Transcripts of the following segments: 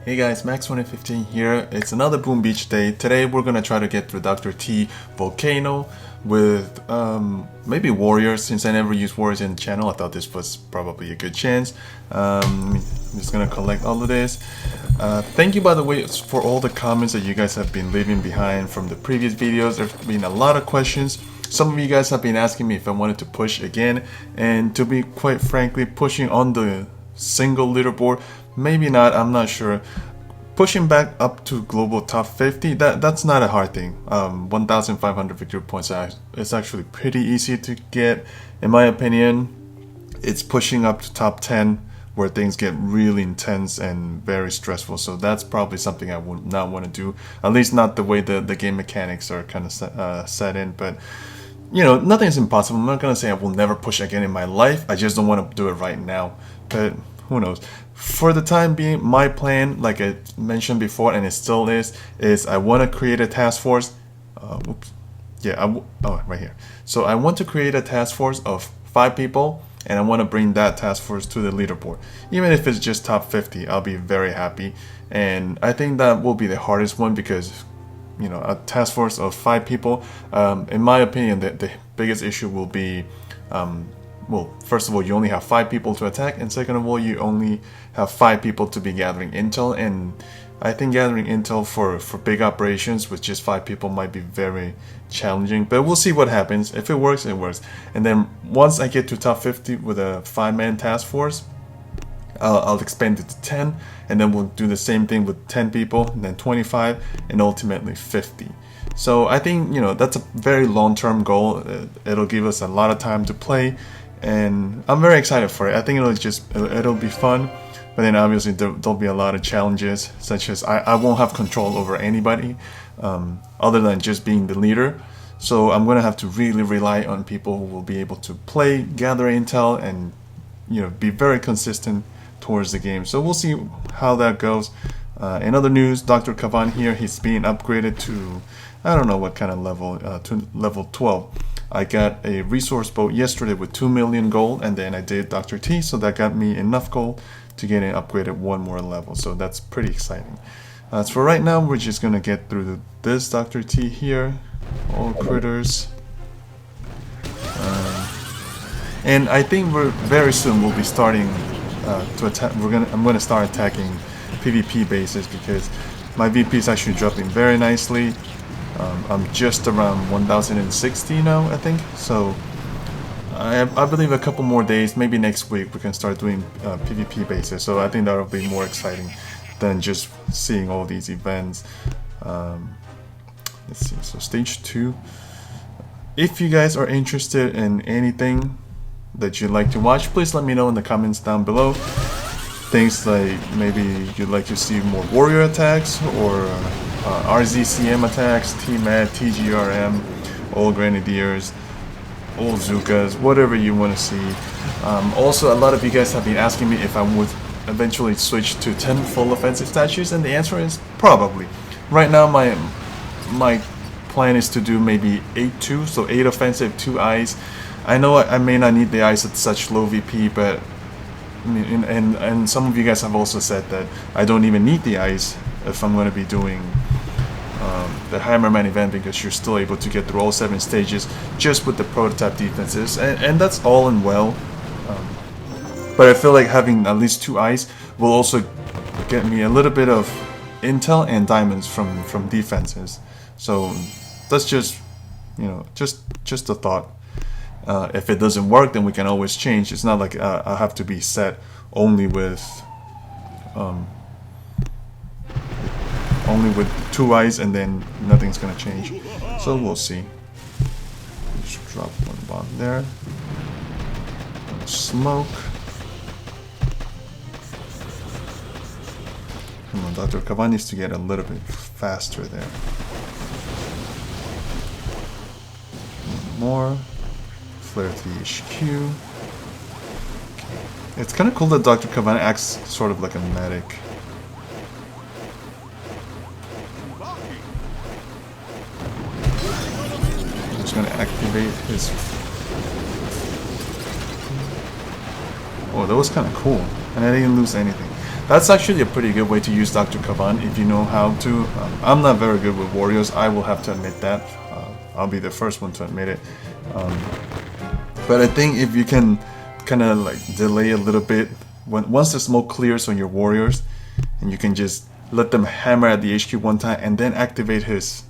Hey guys, Max2015 here. It's another Boom Beach day. Today we're gonna try to get through Dr. T Volcano with maybe Warriors. Since I never used Warriors in the channel, I thought this was probably a good chance. I'm just gonna collect all of this. Thank you, by the way, for all the comments that you guys have been leaving behind from the previous videos. There's been a lot of questions. Some of you guys have been asking me if I wanted to push again, and to be quite frankly, pushing on the single leaderboard, maybe not, I'm not sure. Pushing back up to global top 50, that's not a hard thing. 1,500 victory points, it's actually pretty easy to get, in my opinion. It's pushing up to top 10 where things get really intense and very stressful, so that's probably something I would not want to do, at least not the way the game mechanics are kind of set in. But you know, nothing's impossible. I'm not gonna say I will never push again in my life, I just don't want to do it right now, but who knows. For the time being, my plan, like I mentioned before, and it still is I want to create a task force. Right here. So I want to create a task force of 5 people, and I want to bring that task force to the leaderboard. Even if it's just top 50, I'll be very happy. And I think that will be the hardest one because, you know, a task force of 5 people, in my opinion, the biggest issue will be, well, first of all, you only have 5 people to attack, and second of all, you only have 5 people to be gathering intel. And I think gathering intel for big operations with just 5 people might be very challenging, but we'll see what happens. If it works, it works. And then once I get to top 50 with a 5-man task force, I'll expand it to 10, and then we'll do the same thing with 10 people, and then 25, and ultimately 50. So I think, you know, that's a very long-term goal. It'll give us a lot of time to play, and I'm very excited for it. I think it'll be fun, but then obviously there'll be a lot of challenges, such as I won't have control over anybody other than just being the leader. So I'm gonna have to really rely on people who will be able to play, gather intel, and, you know, be very consistent towards the game. So we'll see how that goes. In other news, Dr. Kavan here, he's being upgraded to, I don't know what kind of level, to level 12. I got a resource boat yesterday with 2 million gold, and then I did Dr. T, so that got me enough gold to get it upgraded 1 more level. So that's pretty exciting. As for right now, we're just gonna get through this Dr. T here, all critters. And I think very soon we'll be starting to attack. I'm gonna start attacking PvP bases because my VP is actually dropping very nicely. I'm just around 1060 now, I think. So I believe a couple more days, maybe next week, we can start doing PvP bases. So I think that'll be more exciting than just seeing all these events. Let's see. So stage 2. If you guys are interested in anything that you'd like to watch, please let me know in the comments down below. Things like maybe you'd like to see more warrior attacks, or RZCM attacks, TMAT, TGRM, old Grenadiers, old Zukas, whatever you want to see. Also, a lot of you guys have been asking me if I would eventually switch to 10 full offensive statues, and the answer is probably. Right now my plan is to do maybe 8-2, so 8 offensive, 2 eyes. I know I may not need the eyes at such low VP, but and some of you guys have also said that I don't even need the eyes if I'm going to be doing the Hammerman event, because you're still able to get through all 7 stages just with the prototype defenses, and that's all and well. But I feel like having at least 2 eyes will also get me a little bit of intel and diamonds from defenses. So that's just, you know, just a thought. If it doesn't work, then we can always change. It's not like I have to be set only with 2 eyes and then nothing's gonna change. So we'll see. Just drop 1 bomb there. Smoke. Come on, Dr. Kavan needs to get a little bit faster there. 1 more. Flare to the HQ. It's kind of cool that Dr. Kavan acts sort of like a medic. I'm just gonna activate his. Oh, that was kind of cool, and I didn't lose anything. That's actually a pretty good way to use Dr. Kavan if you know how to. I'm not very good with warriors, I will have to admit that. I'll be the first one to admit it. But I think if you can kind of like delay a little bit, once the smoke clears on your warriors, and you can just let them hammer at the HQ one time and then activate his,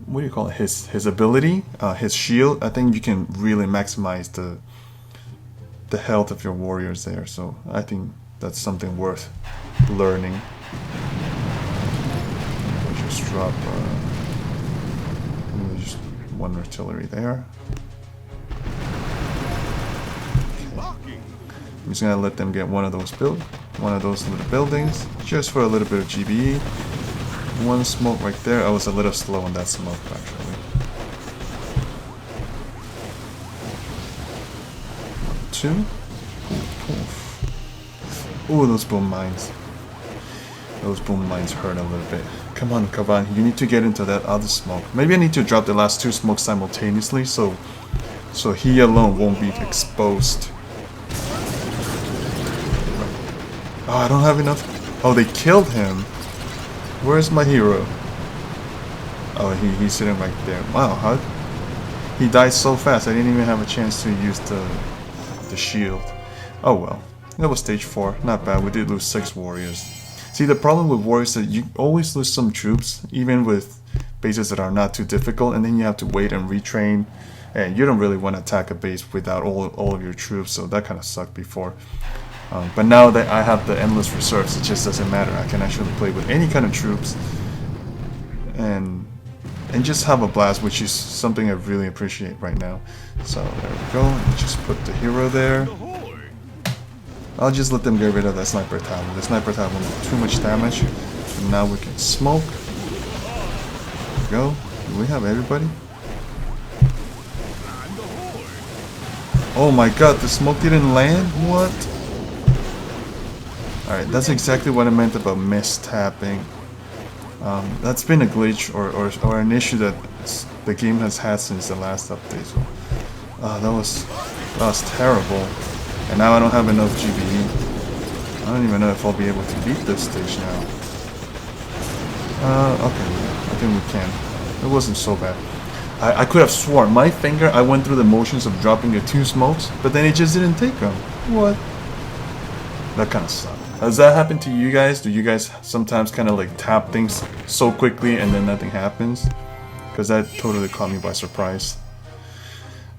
what do you call it, his ability, his shield, I think you can really maximize the health of your warriors there. So I think that's something worth learning. We'll just drop just one artillery there. Okay. I'm just gonna let them get one of those little buildings, just for a little bit of GBE. One smoke right there. I was a little slow on that smoke actually. Two. Ooh, those boom mines. Those boom mines hurt a little bit. Come on, Kavan, you need to get into that other smoke. Maybe I need to drop the last two smokes simultaneously so he alone won't be exposed. Oh, I don't have enough. Oh, they killed him. Where's my hero? Oh, he's sitting right there. Wow, how? He died so fast. I didn't even have a chance to use the shield. Oh well. That was stage 4. Not bad. We did lose 6 warriors. See, the problem with warriors is that you always lose some troops, even with bases that are not too difficult, and then you have to wait and retrain. And you don't really want to attack a base without all of your troops, so that kind of sucked before. But now that I have the endless reserves, it just doesn't matter. I can actually play with any kind of troops and just have a blast, which is something I really appreciate right now. So there we go. Just put the hero there. I'll just let them get rid of that sniper tower. The sniper tower won't do too much damage. And now we can smoke. There we go. Do we have everybody? Oh my god, the smoke didn't land? What? Alright, that's exactly what I meant about mistapping. That's been a glitch or an issue that the game has had since the last update. So, that was terrible. And now I don't have enough GBE. I don't even know if I'll be able to beat this stage now. Okay, I think we can. It wasn't so bad. I could have sworn, my finger, I went through the motions of dropping the 2 smokes, but then it just didn't take them. What? That kind of sucked. Has that happened to you guys? Do you guys sometimes kind of like tap things so quickly and then nothing happens? Because that totally caught me by surprise.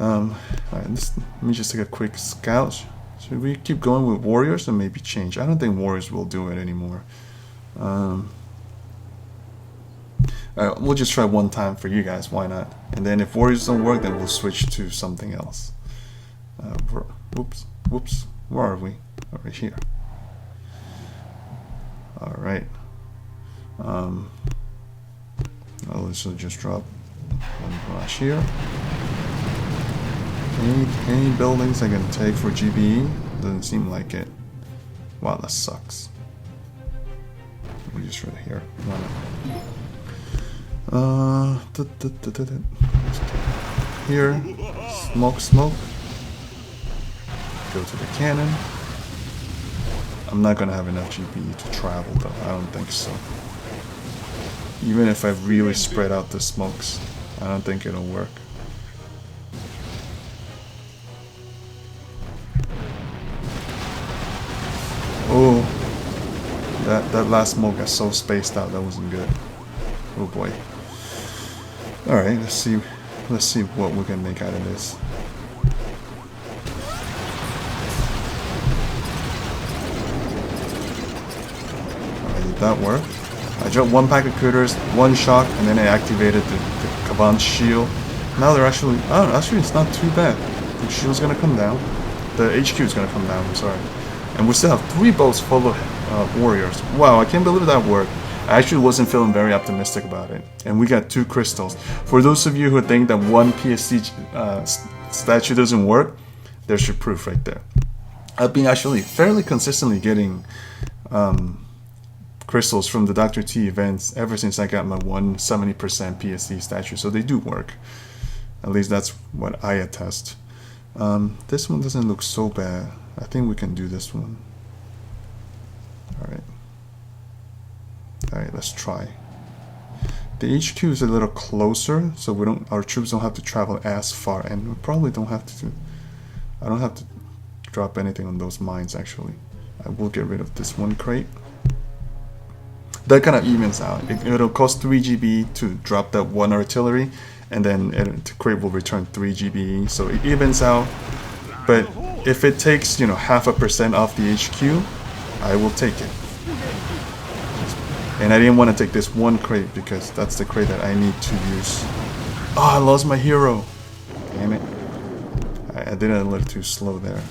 Alright, let me just take a quick scout. Should we keep going with warriors or maybe change? I don't think warriors will do it anymore. Alright, we'll just try one time for you guys, why not? And then if warriors don't work, then we'll switch to something else. Whoops, where are we? Over here. Alright. Let's just drop one brush here. Any buildings I can take for GBE? Doesn't seem like it. Wow, that sucks. Let me just right here. Here, smoke. Go to the cannon. I'm not gonna have enough GPE to travel though, I don't think so. Even if I really spread out the smokes, I don't think it'll work. Oh, that last smoke got so spaced out, that wasn't good. Oh boy. Alright, let's see what we can make out of this. That worked. I dropped 1 pack of critters, 1 shock, and then I activated the Kavan's shield. Now they're actually, oh, actually it's not too bad. The shield's gonna come down. The HQ is gonna come down, I'm sorry. And we still have 3 boats full of warriors. Wow, I can't believe that worked. I actually wasn't feeling very optimistic about it. And we got 2 crystals. For those of you who think that 1 PSC statue doesn't work, there's your proof right there. I've been actually fairly consistently getting crystals from the Dr. T events ever since I got my 170% PSC statue, so they do work. At least that's what I attest. This one doesn't look so bad. I think we can do this one. Alright, let's try. The HQ is a little closer, so our troops don't have to travel as far, and we probably don't have to. I don't have to drop anything on those mines actually. I will get rid of this one crate. That kind of evens out. It'll cost 3 GB to drop that one artillery, and then the crate will return 3 GB, so it evens out. But if it takes, you know, 0.5% off the HQ, I will take it. And I didn't want to take this one crate because that's the crate that I need to use. Oh, I lost my hero. Damn it. I did it a little too slow there.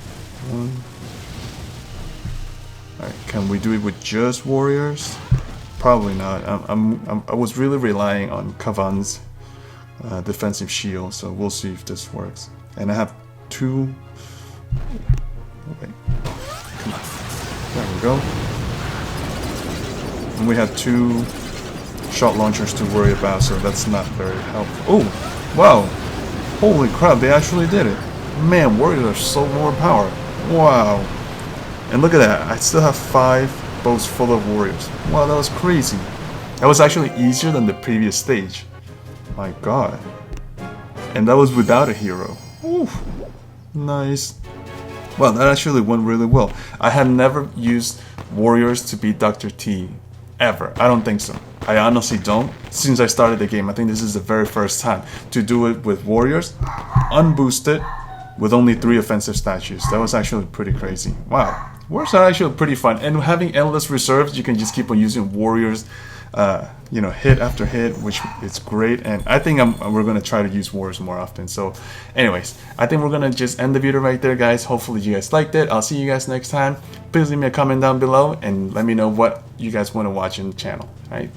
Alright, can we do it with just warriors? Probably not. I was really relying on Kavan's defensive shield, so we'll see if this works. And I have 2... Wait. Come on. There we go. And we have 2 shot launchers to worry about, so that's not very helpful. Oh, wow! Holy crap, they actually did it. Man, warriors are so overpowered. Wow. And look at that, I still have 5 boats full of warriors. Wow, that was crazy. That was actually easier than the previous stage. My god. And that was without a hero. Oof. Nice. Well, that actually went really well. I have never used warriors to beat Dr. T. Ever. I don't think so. I honestly don't. Since I started the game, I think this is the very first time to do it with warriors, unboosted, with only 3 offensive statues. That was actually pretty crazy. Wow. Warriors are actually pretty fun. And having endless reserves, you can just keep on using warriors, you know, hit after hit, which is great. And I think we're going to try to use warriors more often. So anyways, I think we're going to just end the video right there, guys. Hopefully you guys liked it. I'll see you guys next time. Please leave me a comment down below and let me know what you guys want to watch in the channel. All right.